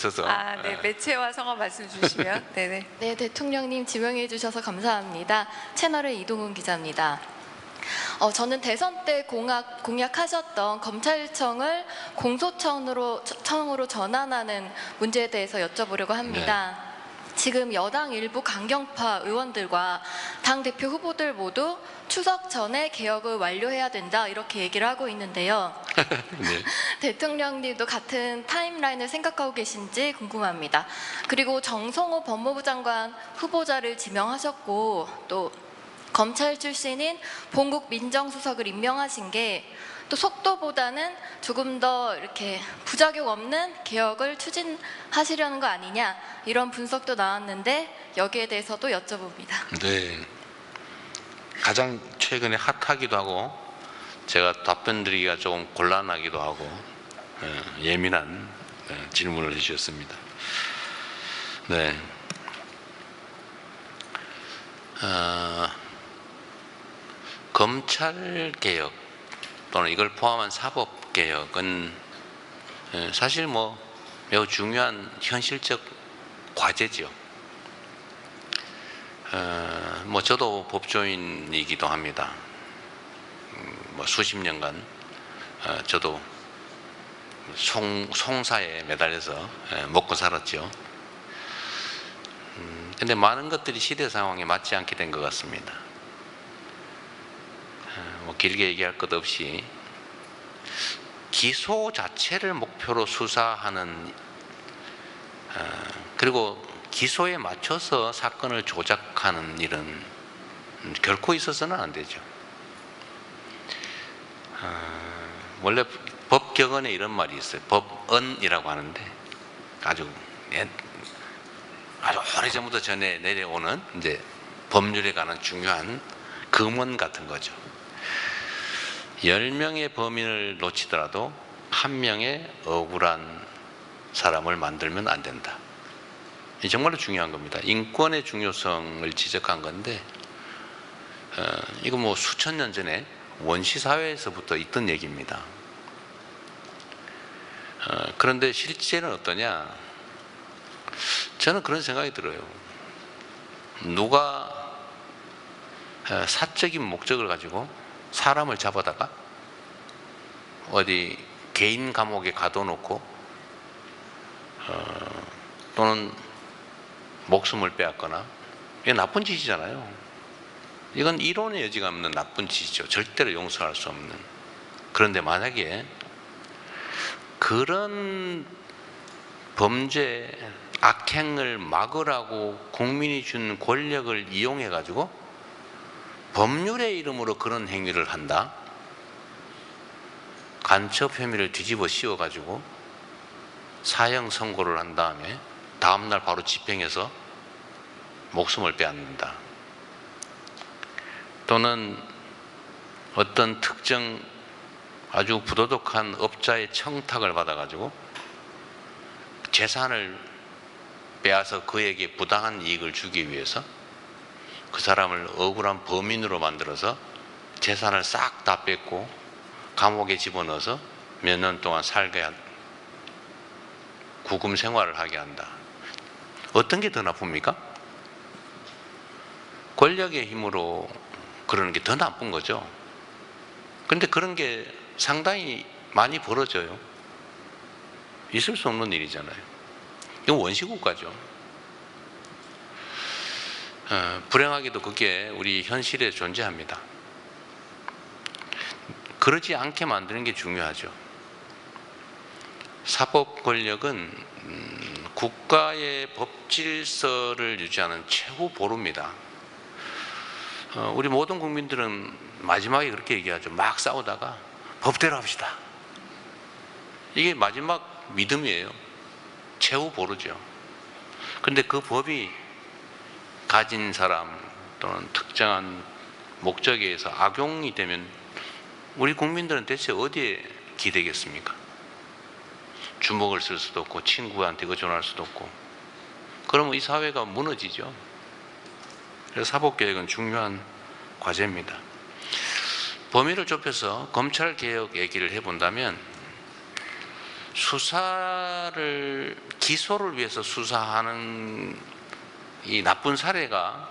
있어서. 네. 매체와 성함 말씀 주시면. 네네. 네, 대통령님 지명해 주셔서 감사합니다. 채널의 이동훈 기자입니다. 저는 대선 때 공약하셨던 검찰청을 공소청으로 전환하는 문제에 대해서 여쭤보려고 합니다. 네. 지금 여당 일부 강경파 의원들과 당대표 후보들 모두 추석 전에 개혁을 완료해야 된다 이렇게 얘기를 하고 있는데요. 네. 대통령님도 같은 타임라인을 생각하고 계신지 궁금합니다. 그리고 정성호 법무부 장관 후보자를 지명하셨고 또 검찰 출신인 봉국 민정수석을 임명하신 게 또 속도보다는 조금 더 이렇게 부작용 없는 개혁을 추진하시려는 거 아니냐 이런 분석도 나왔는데 여기에 대해서도 여쭤봅니다. 네, 가장 최근에 핫하기도 하고 제가 답변 드리기가 조금 곤란하기도 하고 예민한 질문을 해주셨습니다. 네. 검찰개혁 또는 이걸 포함한 사법개혁은 사실 매우 중요한 현실적 과제죠. 저도 법조인이기도 합니다. 수십 년간 저도 송사에 매달려서 먹고 살았죠. 근데 많은 것들이 시대 상황에 맞지 않게 된 것 같습니다. 길게 얘기할 것 없이 기소 자체를 목표로 수사하는 그리고 기소에 맞춰서 사건을 조작하는 일은 결코 있어서는 안 되죠. 원래 법격언에 이런 말이 있어요. 법언이라고 하는데 아주 오래전부터 전해 내려오는 이제 법률에 관한 중요한 금원 같은 거죠. 10명의 범인을 놓치더라도 1명의 억울한 사람을 만들면 안 된다. 이 정말로 중요한 겁니다. 인권의 중요성을 지적한 건데 이거 수천 년 전에 원시 사회에서부터 있던 얘기입니다. 그런데 실제는 어떠냐? 저는 그런 생각이 들어요. 누가 사적인 목적을 가지고 사람을 잡아다가 어디 개인 감옥에 가둬놓고 또는 목숨을 빼앗거나 이게 나쁜 짓이잖아요. 이건 이론의 여지가 없는 나쁜 짓이죠. 절대로 용서할 수 없는. 그런데 만약에 그런 범죄 악행을 막으라고 국민이 준 권력을 이용해 가지고 법률의 이름으로 그런 행위를 한다. 간첩 혐의를 뒤집어 씌워 가지고 사형 선고를 한 다음에 다음날 바로 집행해서 목숨을 빼앗는다. 또는 어떤 특정 아주 부도덕한 업자의 청탁을 받아 가지고 재산을 빼앗아 그에게 부당한 이익을 주기 위해서 그 사람을 억울한 범인으로 만들어서 재산을 싹 다 뺏고 감옥에 집어넣어서 몇 년 동안 살게 한 구금 생활을 하게 한다. 어떤 게 더 나쁩니까? 권력의 힘으로 그러는 게 더 나쁜 거죠. 그런데 그런 게 상당히 많이 벌어져요. 있을 수 없는 일이잖아요. 이건 원시국가죠. 불행하게도 그게 우리 현실에 존재합니다. 그러지 않게 만드는 게 중요하죠. 사법 권력은 국가의 법 질서를 유지하는 최후 보루입니다. 우리 모든 국민들은 마지막에 그렇게 얘기하죠. 막 싸우다가 법대로 합시다. 이게 마지막 믿음이에요. 최후 보루죠. 그런데 그 법이 가진 사람 또는 특정한 목적에 의해서 악용이 되면 우리 국민들은 대체 어디에 기대겠습니까? 주먹을 쓸 수도 없고 친구한테 의존할 수도 없고 그러면 이 사회가 무너지죠. 그래서 사법개혁은 중요한 과제입니다. 범위를 좁혀서 검찰개혁 얘기를 해본다면 수사를 기소를 위해서 수사하는 이 나쁜 사례가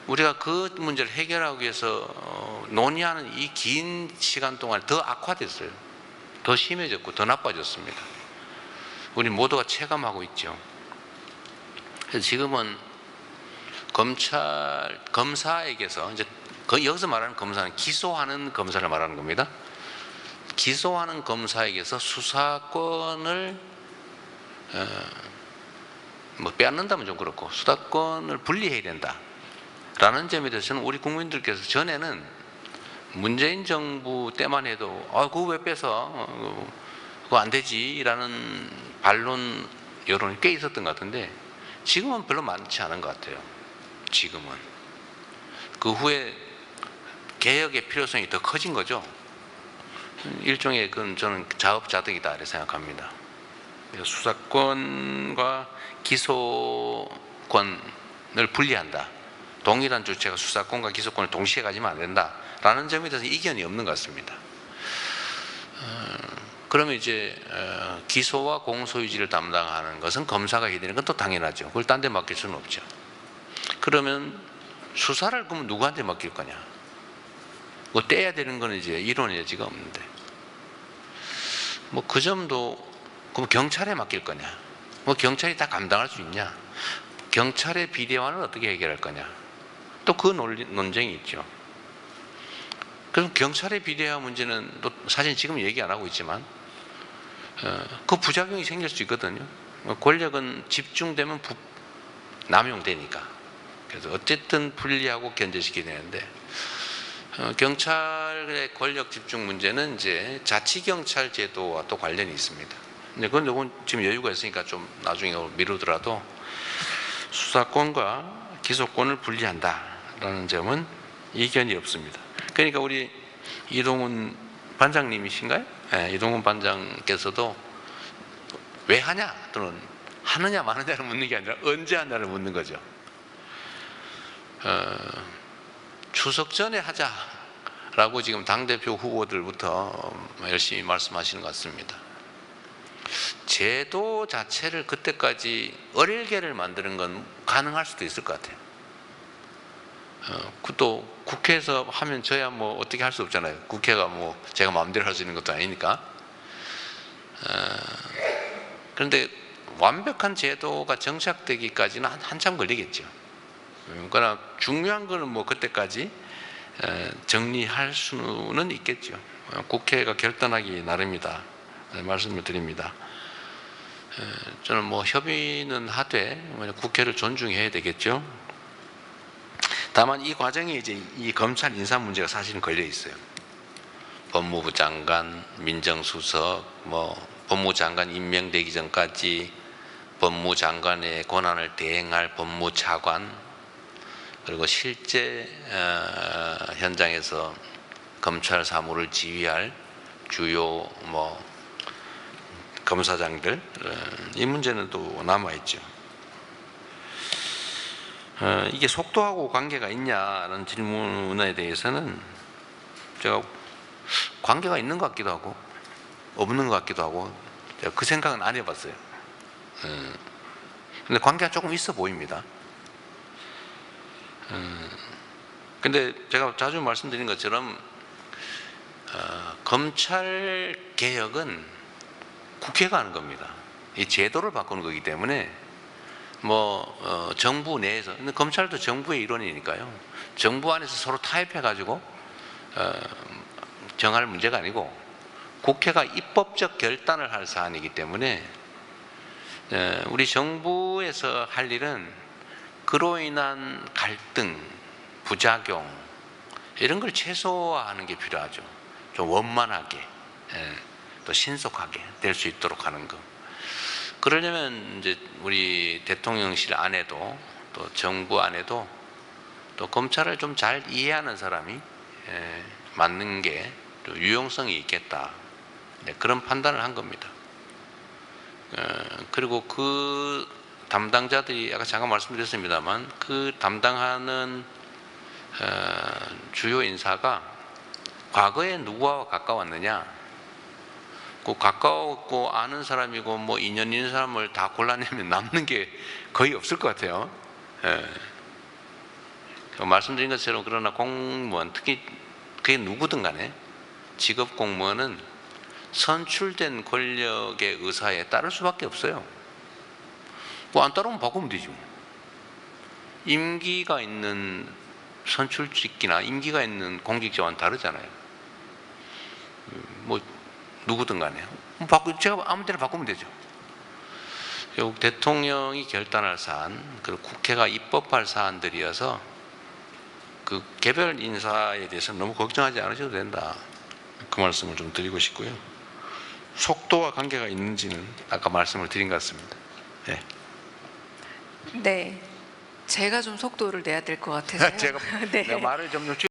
우리가 그 문제를 해결하기 위해서 논의하는 이 긴 시간 동안 더 악화됐어요. 더 심해졌고 더 나빠졌습니다. 우리 모두가 체감하고 있죠. 그래서 지금은 검사에게서 이제 여기서 말하는 검사는 기소하는 검사를 말하는 겁니다. 기소하는 검사에게서 수사권을 뭐 빼앗는다면 좀 그렇고 수사권을 분리해야 된다라는 점에 대해서는 우리 국민들께서 전에는 문재인 정부 때만 해도 그거 왜 뺏어? 그거 안 되지라는 반론 여론이 꽤 있었던 것 같은데 지금은 별로 많지 않은 것 같아요. 지금은 그 후에 개혁의 필요성이 더 커진 거죠. 일종의 그건 저는 자업자득이다 이렇게 생각합니다. 그래서 수사권과 기소권을 분리한다. 동일한 주체가 수사권과 기소권을 동시에 가지면 안 된다라는 점에 대해서 이견이 없는 것 같습니다. 그러면 이제 기소와 공소유지를 담당하는 것은 검사가 해야 되는 건 또 당연하죠. 그걸 딴 데 맡길 수는 없죠. 그러면 수사를 그러면 누구한테 맡길 거냐? 뭐 떼야 되는 건 이제 이론의 여지가 없는데 뭐 그 점도 그럼 경찰에 맡길 거냐? 뭐 경찰이 다 감당할 수 있냐? 경찰의 비대화는 어떻게 해결할 거냐? 또 그 논쟁이 있죠. 그럼 경찰의 비대화 문제는 또 사실 지금 얘기 안 하고 있지만 그 부작용이 생길 수 있거든요. 권력은 집중되면 남용되니까. 그래서 어쨌든 분리하고 견제시켜야 되는데 경찰의 권력 집중 문제는 이제 자치경찰 제도와 또 관련이 있습니다. 근데 그건 지금 여유가 있으니까 좀 나중에 미루더라도 수사권과 기소권을 분리한다라는 점은 이견이 없습니다. 그러니까 우리 이동훈 반장님이신가요? 네, 이동훈 반장께서도 왜 하냐 또는 하느냐 마느냐를 묻는 게 아니라 언제 하냐를 묻는 거죠. 추석 전에 하자라고 지금 당대표 후보들부터 열심히 말씀하시는 것 같습니다. 제도 자체를 그때까지 어릴게를 만드는 건 가능할 수도 있을 것 같아요. 또 국회에서 하면 저야 뭐 어떻게 할 수 없잖아요. 국회가 뭐 제가 마음대로 할 수 있는 것도 아니니까. 그런데 완벽한 제도가 정착되기까지는 한참 걸리겠죠. 그러나 중요한 거는 뭐 그때까지 정리할 수는 있겠죠. 국회가 결단하기 나름이다 말씀을 드립니다. 저는 뭐 협의는 하되 국회를 존중해야 되겠죠. 다만 이 과정에 이제 이 검찰 인사 문제가 사실은 걸려 있어요. 법무부 장관, 민정수석, 뭐 법무장관 임명되기 전까지 법무장관의 권한을 대행할 법무차관, 그리고 실제 현장에서 검찰 사무를 지휘할 주요 뭐 검사장들, 이 문제는 또 남아 있죠. 이게 속도하고 관계가 있냐는 질문에 대해서는 제가 관계가 있는 것 같기도 하고 없는 것 같기도 하고 제가 그 생각은 안 해봤어요. 근데 관계가 조금 있어 보입니다. 근데 제가 자주 말씀드린 것처럼 검찰 개혁은 국회가 하는 겁니다. 이 제도를 바꾸는 거기 때문에 뭐 정부 내에서, 근데 검찰도 정부의 일원이니까요. 정부 안에서 서로 타협해 가지고 정할 문제가 아니고 국회가 입법적 결단을 할 사안이기 때문에 우리 정부에서 할 일은 그로 인한 갈등, 부작용 이런 걸 최소화하는 게 필요하죠. 좀 원만하게 또 신속하게 될 수 있도록 하는 거. 그러려면 이제 우리 대통령실 안에도 또 정부 안에도 또 검찰을 좀 잘 이해하는 사람이 맞는 게 유용성이 있겠다. 그런 판단을 한 겁니다. 그리고 그 담당자들이 아까 잠깐 말씀드렸습니다만 그 담당하는 주요 인사가 과거에 누구와 가까웠느냐, 그 가까웠고 아는 사람이고 뭐 인연 있는 사람을 다 골라내면 남는 게 거의 없을 것 같아요. 예. 말씀드린 것처럼 그러나 공무원, 특히 그게 누구든 간에 직업 공무원은 선출된 권력의 의사에 따를 수밖에 없어요. 뭐 안 따르면 바꾸면 되죠. 임기가 있는 선출직이나 임기가 있는 공직자와는 다르잖아요. 뭐 누구든 간에 제가 아무 데나 바꾸면 되죠. 결국 대통령이 결단할 사안, 그리고 국회가 입법할 사안들이어서 그 개별 인사에 대해서 너무 걱정하지 않으셔도 된다. 그 말씀을 좀 드리고 싶고요. 속도와 관계가 있는지는 아까 말씀을 드린 것 같습니다. 네. 네. 제가 좀 속도를 내야 될 것 같아서요. 제가 네. 내가 말을 좀